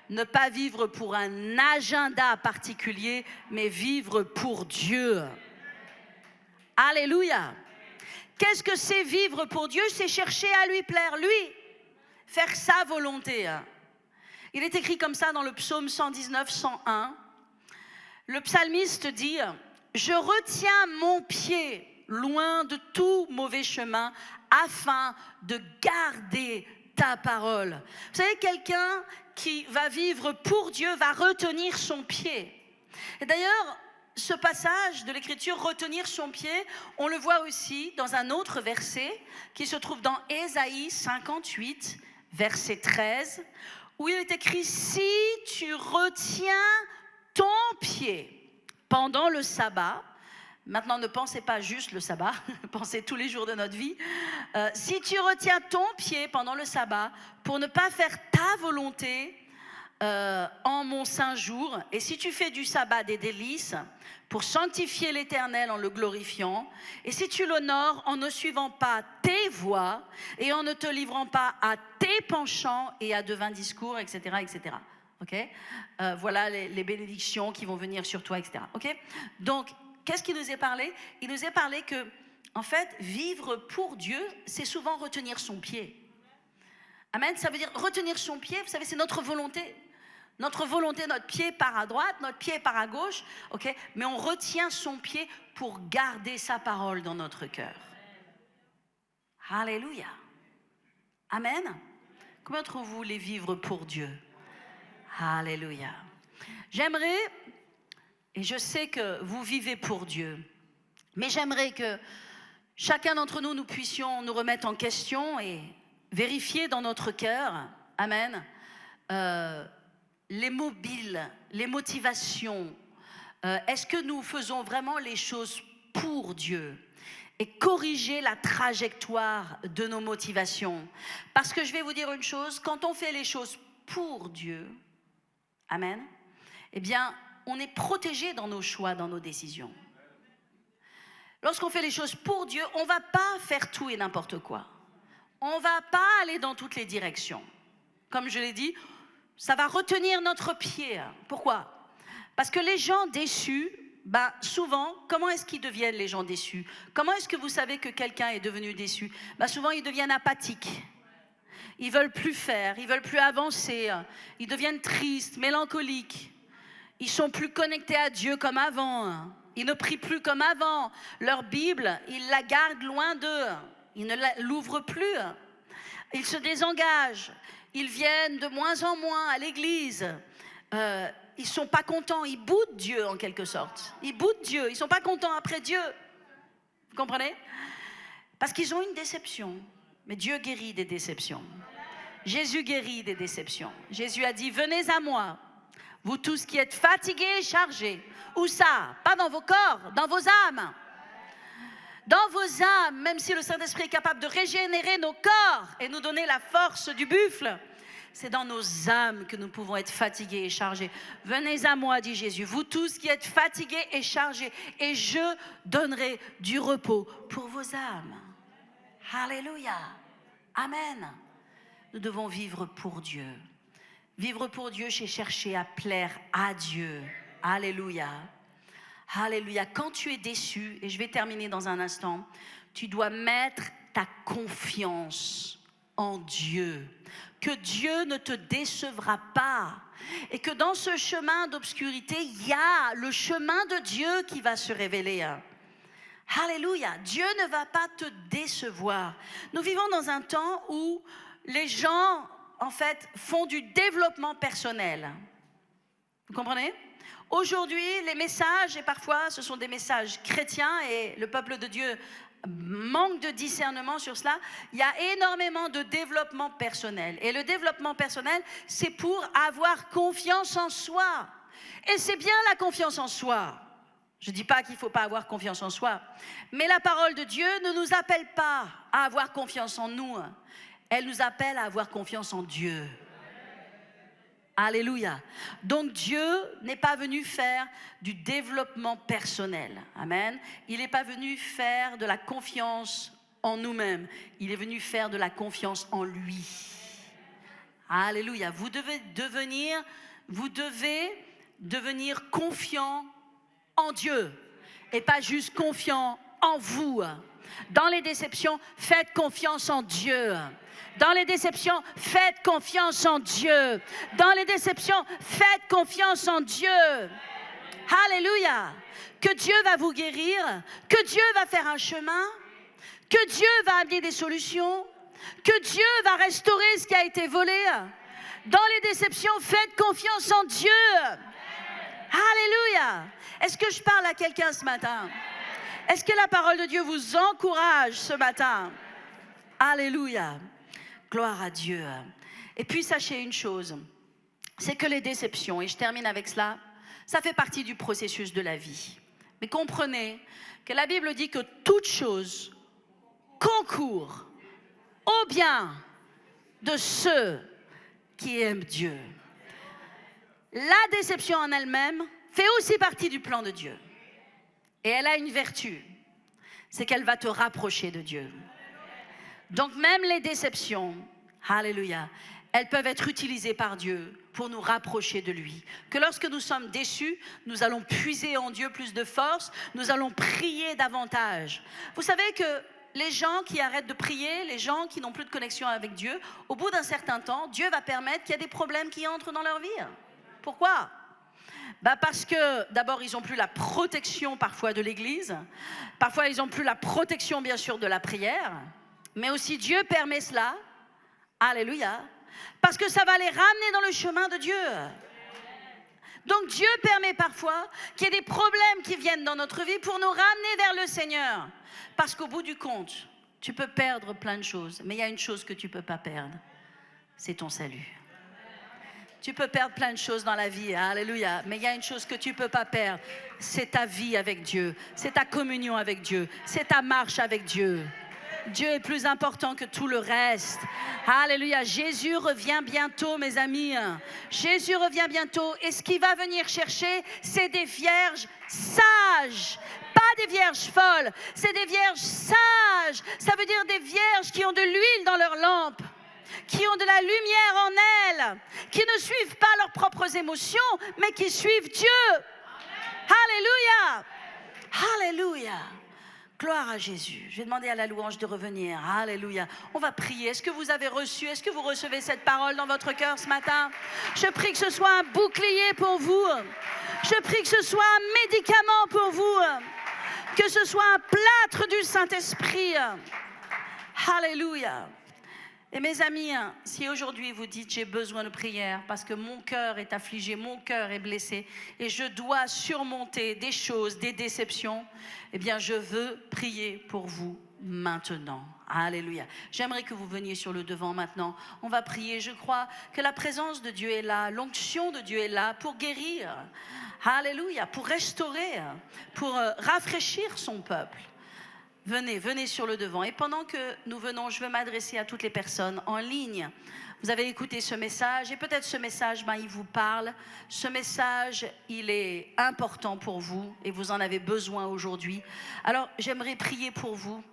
ne pas vivre pour un agenda particulier, mais vivre pour Dieu. Alléluia. Qu'est-ce que c'est vivre pour Dieu? C'est chercher à lui plaire, lui, faire sa volonté. Il est écrit comme ça dans le psaume 119, 101. Le psalmiste dit: je retiens mon pied loin de tout mauvais chemin afin de garder ta parole. Vous savez, quelqu'un qui va vivre pour Dieu va retenir son pied. Et d'ailleurs, ce passage de l'Écriture, retenir son pied, on le voit aussi dans un autre verset qui se trouve dans Ésaïe 58, verset 13, où il est écrit: si tu retiens ton pied pendant le sabbat, maintenant ne pensez pas juste le sabbat, pensez tous les jours de notre vie, si tu retiens ton pied pendant le sabbat pour ne pas faire ta volonté en mon saint jour, et si tu fais du sabbat des délices pour sanctifier l'Éternel en le glorifiant, et si tu l'honores en ne suivant pas tes voies et en ne te livrant pas à tes penchants et à de vains discours, etc., etc. Okay? Voilà les bénédictions qui vont venir sur toi, etc. Okay? Donc, qu'est-ce qui nous est parlé? Il nous est parlé que, en fait, vivre pour Dieu, c'est souvent retenir son pied. Amen. Ça veut dire retenir son pied, vous savez, c'est notre volonté. Notre volonté, notre pied part à droite, notre pied part à gauche, okay? Mais on retient son pied pour garder sa parole dans notre cœur. Alléluia. Amen. Combien d'entre vous voulez vivre pour Dieu? Alléluia. J'aimerais, et je sais que vous vivez pour Dieu, mais j'aimerais que chacun d'entre nous, nous puissions nous remettre en question et vérifier dans notre cœur, amen, les mobiles, les motivations. Est-ce que nous faisons vraiment les choses pour Dieu? Et corriger la trajectoire de nos motivations. Parce que je vais vous dire une chose, quand on fait les choses pour Dieu, amen, eh bien, on est protégé dans nos choix, dans nos décisions. Lorsqu'on fait les choses pour Dieu, on ne va pas faire tout et n'importe quoi. On ne va pas aller dans toutes les directions. Comme je l'ai dit, ça va retenir notre pied. Pourquoi? Parce que les gens déçus, souvent, comment est-ce qu'ils deviennent les gens déçus? Comment est-ce que vous savez que quelqu'un est devenu déçu? Souvent, ils deviennent apathiques. Ils ne veulent plus faire, ils ne veulent plus avancer. Ils deviennent tristes, mélancoliques. Ils ne sont plus connectés à Dieu comme avant. Ils ne prient plus comme avant. Leur Bible, ils la gardent loin d'eux. Ils ne l'ouvrent plus. Ils se désengagent. Ils viennent de moins en moins à l'église. Ils ne sont pas contents, ils boudent Dieu en quelque sorte. Ils boudent Dieu, ils ne sont pas contents après Dieu. Vous comprenez? Parce qu'ils ont une déception. Mais Dieu guérit des déceptions. Jésus guérit des déceptions. Jésus a dit, venez à moi, vous tous qui êtes fatigués et chargés. Où ça? Pas dans vos corps, dans vos âmes. Dans vos âmes, même si le Saint-Esprit est capable de régénérer nos corps et nous donner la force du buffle, c'est dans nos âmes que nous pouvons être fatigués et chargés. Venez à moi, dit Jésus, vous tous qui êtes fatigués et chargés, et je donnerai du repos pour vos âmes. Alléluia. Amen. Nous devons vivre pour Dieu. Vivre pour Dieu, c'est chercher à plaire à Dieu. Alléluia. Alléluia. Quand tu es déçu, et je vais terminer dans un instant, tu dois mettre ta confiance en Dieu. Que Dieu ne te décevra pas. Et que dans ce chemin d'obscurité, il y a le chemin de Dieu qui va se révéler. Alléluia. Dieu ne va pas te décevoir. Nous vivons dans un temps où les gens, en fait, font du développement personnel. Vous comprenez? Aujourd'hui, les messages, et parfois ce sont des messages chrétiens, et le peuple de Dieu manque de discernement sur cela. Il y a énormément de développement personnel. Et le développement personnel, c'est pour avoir confiance en soi. Et c'est bien la confiance en soi. Je ne dis pas qu'il ne faut pas avoir confiance en soi. Mais la parole de Dieu ne nous appelle pas à avoir confiance en nous. Elle nous appelle à avoir confiance en Dieu. Alléluia. Donc Dieu n'est pas venu faire du développement personnel. Amen. Il n'est pas venu faire de la confiance en nous-mêmes. Il est venu faire de la confiance en lui. Alléluia. Vous devez devenir confiant en Dieu et pas juste confiant en vous. Dans les déceptions, faites confiance en Dieu. Dans les déceptions, faites confiance en Dieu. Dans les déceptions, faites confiance en Dieu. Alléluia. Que Dieu va vous guérir, que Dieu va faire un chemin, que Dieu va amener des solutions, que Dieu va restaurer ce qui a été volé. Dans les déceptions, faites confiance en Dieu. Alléluia. Est-ce que je parle à quelqu'un ce matin? Est-ce que la parole de Dieu vous encourage ce matin? Alléluia. Gloire à Dieu. Et puis sachez une chose, c'est que les déceptions, et je termine avec cela, ça fait partie du processus de la vie. Mais comprenez que la Bible dit que toute chose concourt au bien de ceux qui aiment Dieu. La déception en elle-même fait aussi partie du plan de Dieu. Et elle a une vertu, c'est qu'elle va te rapprocher de Dieu. Donc même les déceptions, alléluia, elles peuvent être utilisées par Dieu pour nous rapprocher de lui. Que lorsque nous sommes déçus, nous allons puiser en Dieu plus de force, nous allons prier davantage. Vous savez que les gens qui arrêtent de prier, les gens qui n'ont plus de connexion avec Dieu, au bout d'un certain temps, Dieu va permettre qu'il y ait des problèmes qui entrent dans leur vie. Pourquoi ? Parce que d'abord ils n'ont plus la protection parfois de l'église, parfois ils n'ont plus la protection bien sûr de la prière, mais aussi Dieu permet cela, alléluia, parce que ça va les ramener dans le chemin de Dieu. Donc Dieu permet parfois qu'il y ait des problèmes qui viennent dans notre vie pour nous ramener vers le Seigneur, parce qu'au bout du compte, Tu peux perdre plein de choses, mais il y a une chose que tu ne peux pas perdre, c'est ton salut. Tu peux perdre plein de choses dans la vie, alléluia, mais il y a une chose que tu ne peux pas perdre, c'est ta vie avec Dieu, c'est ta communion avec Dieu, c'est ta marche avec Dieu. Dieu est plus important que tout le reste. Alléluia. Jésus revient bientôt, mes amis. Jésus revient bientôt. Et ce qu'il va venir chercher, c'est des vierges sages. Pas des vierges folles. C'est des vierges sages. Ça veut dire des vierges qui ont de l'huile dans leur lampe, qui ont de la lumière en elles, qui ne suivent pas leurs propres émotions, mais qui suivent Dieu. Alléluia. Alléluia. Gloire à Jésus. Je vais demander à la louange de revenir. Alléluia. On va prier. Est-ce que vous avez reçu, est-ce que vous recevez cette parole dans votre cœur ce matin? Je prie que ce soit un bouclier pour vous. Je prie que ce soit un médicament pour vous. Que ce soit un plâtre du Saint-Esprit. Alléluia. Et mes amis, si aujourd'hui vous dites j'ai besoin de prière parce que mon cœur est affligé, mon cœur est blessé et je dois surmonter des choses, des déceptions, eh bien je veux prier pour vous maintenant. Alléluia. J'aimerais que vous veniez sur le devant maintenant. On va prier. Je crois que la présence de Dieu est là, l'onction de Dieu est là pour guérir. Alléluia. Pour restaurer, pour rafraîchir son peuple. Venez sur le devant. Et pendant que nous venons, je veux m'adresser à toutes les personnes en ligne. Vous avez écouté ce message et peut-être ce message, il vous parle. Ce message, il est important pour vous et vous en avez besoin aujourd'hui. Alors, j'aimerais prier pour vous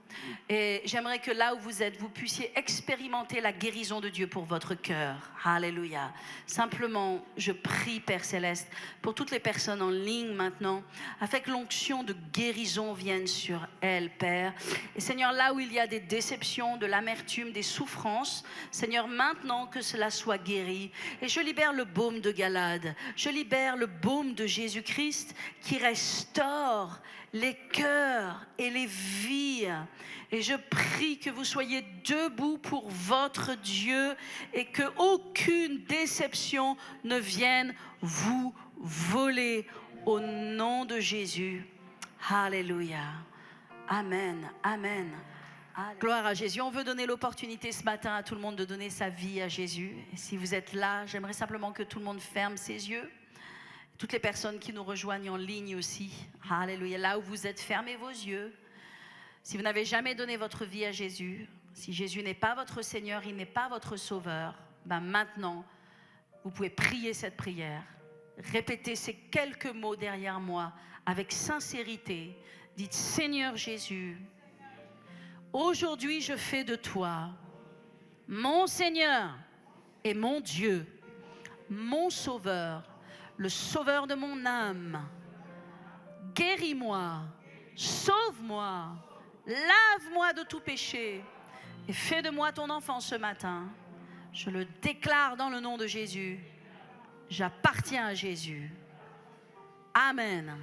et j'aimerais que là où vous êtes, vous puissiez expérimenter la guérison de Dieu pour votre cœur. Alléluia. Simplement, je prie, Père Céleste, pour toutes les personnes en ligne maintenant, afin que l'onction de guérison vienne sur elles, Père. Et Seigneur, là où il y a des déceptions, de l'amertume, des souffrances, Seigneur, maintenant que cela soit guéri. Et je libère le baume de Galade. Je libère le baume de Jésus-Christ qui restaure les cœurs et les vies. Et je prie que vous soyez debout pour votre Dieu et que aucune déception ne vienne vous voler au nom de Jésus. Alléluia. Amen. Amen. Gloire à Jésus. On veut donner l'opportunité ce matin à tout le monde de donner sa vie à Jésus. Et si vous êtes là, j'aimerais simplement que tout le monde ferme ses yeux. Toutes les personnes qui nous rejoignent en ligne aussi. Alléluia. Là où vous êtes, fermez vos yeux. Si vous n'avez jamais donné votre vie à Jésus, si Jésus n'est pas votre Seigneur, il n'est pas votre Sauveur, maintenant, vous pouvez prier cette prière. Répétez ces quelques mots derrière moi avec sincérité. Dites, Seigneur Jésus, aujourd'hui je fais de toi mon Seigneur et mon Dieu, mon Sauveur, le Sauveur de mon âme. Guéris-moi, sauve-moi, lave-moi de tout péché et fais de moi ton enfant ce matin. Je le déclare dans le nom de Jésus. J'appartiens à Jésus. Amen.